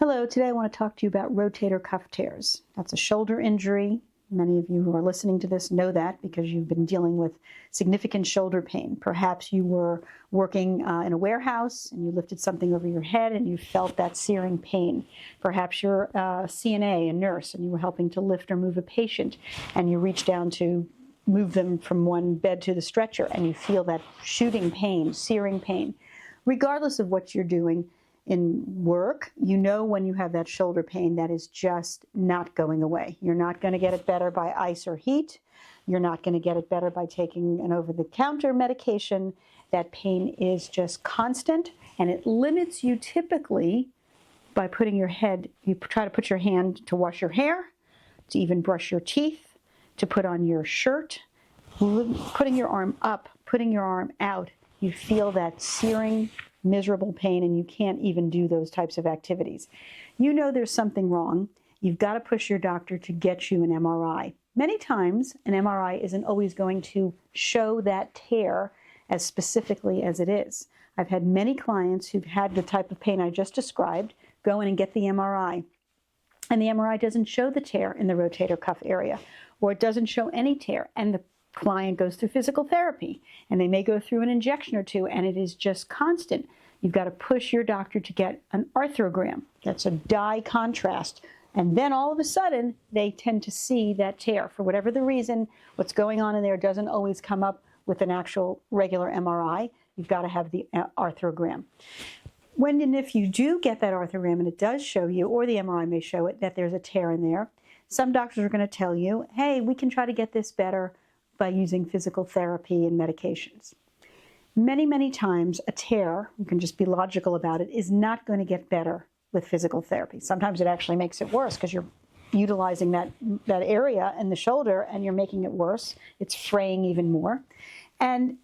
Hello, today I want to talk to you about rotator cuff tears. That's a shoulder injury. Many of you who are listening to this know that because you've been dealing with significant shoulder pain. Perhaps you were working in a warehouse and you lifted something over your head and you felt that searing pain. Perhaps you're a CNA, a nurse, and you were helping to lift or move a patient and you reached down to move them from one bed to the stretcher and you feel that shooting pain, searing pain. Regardless of what you're doing in work, you know when you have that shoulder pain that is just not going away. You're not going to get it better by ice or heat. You're not going to get it better by taking an over-the-counter medication. That pain is just constant, and it limits you typically by putting your head, you try to put your hand to wash your hair, to even brush your teeth, to put on your shirt, putting your arm up, putting your arm out. You feel that searing, miserable pain, and you can't even do those types of activities. You know there's something wrong. You've got to push your doctor to get you an MRI. Many times, an MRI isn't always going to show that tear as specifically as it is. I've had many clients who've had the type of pain I just described go in and get the MRI, and the MRI doesn't show the tear in the rotator cuff area, or it doesn't show any tear, and the client goes through physical therapy and they may go through an injection or two and it is just constant. You've got to push your doctor to get an arthrogram. That's a dye contrast. And then all of a sudden they tend to see that tear. For whatever the reason, what's going on in there doesn't always come up with an actual regular MRI. You've got to have the arthrogram. When and if you do get that arthrogram and it does show you, or the MRI may show it, that there's a tear in there, some doctors are going to tell you, hey, we can try to get this better by using physical therapy and medications. Many, many times a tear, you can just be logical about it, is not going to get better with physical therapy. Sometimes it actually makes it worse because you're utilizing that area in the shoulder and you're making it worse. It's fraying even more. And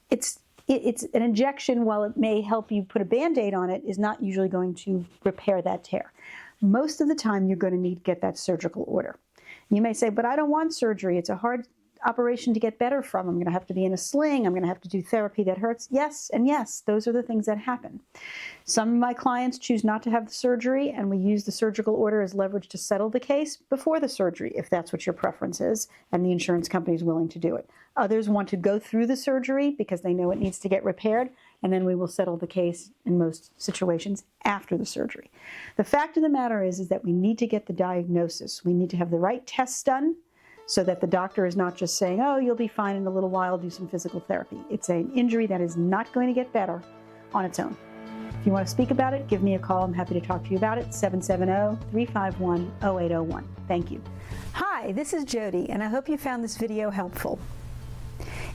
it's an injection, while it may help you put a Band-Aid on it, is not usually going to repair that tear. Most of the time you're going to need to get that surgical order. You may say, but I don't want surgery. It's a hard operation to get better from. I'm going to have to be in a sling. I'm going to have to do therapy that hurts. Yes, and yes, those are the things that happen. Some of my clients choose not to have the surgery, and we use the surgical order as leverage to settle the case before the surgery, if that's what your preference is, and the insurance company is willing to do it. Others want to go through the surgery because they know it needs to get repaired, and then we will settle the case in most situations after the surgery. The fact of the matter is that we need to get the diagnosis. We need to have the right tests done, so that the doctor is not just saying, oh, you'll be fine in a little while, do some physical therapy. It's an injury that is not going to get better on its own. If you want to speak about it, give me a call. I'm happy to talk to you about it, 770-351-0801. Thank you. Hi, this is Jody, and I hope you found this video helpful.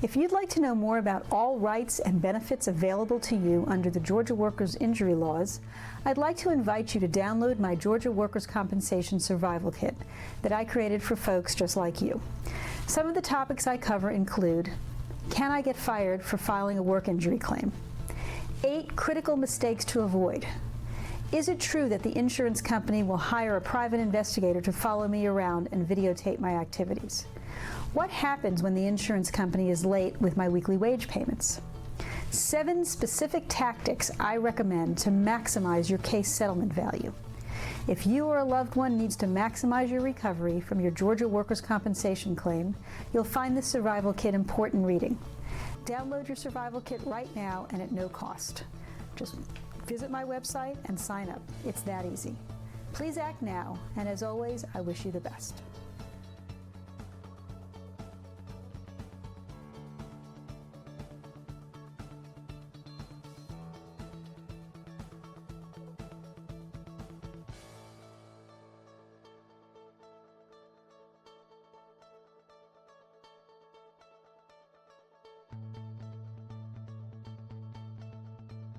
If you'd like to know more about all rights and benefits available to you under the Georgia Workers' Injury Laws, I'd like to invite you to download my Georgia Workers' Compensation Survival Kit that I created for folks just like you. Some of the topics I cover include: can I get fired for filing a work injury claim? 8 critical mistakes to avoid. Is it true that the insurance company will hire a private investigator to follow me around and videotape my activities? What happens when the insurance company is late with my weekly wage payments? 7 specific tactics I recommend to maximize your case settlement value. If you or a loved one needs to maximize your recovery from your Georgia Workers' Compensation claim, you'll find this survival kit important reading. Download your survival kit right now and at no cost. Just visit my website and sign up. It's that easy. Please act now, and as always, I wish you the best.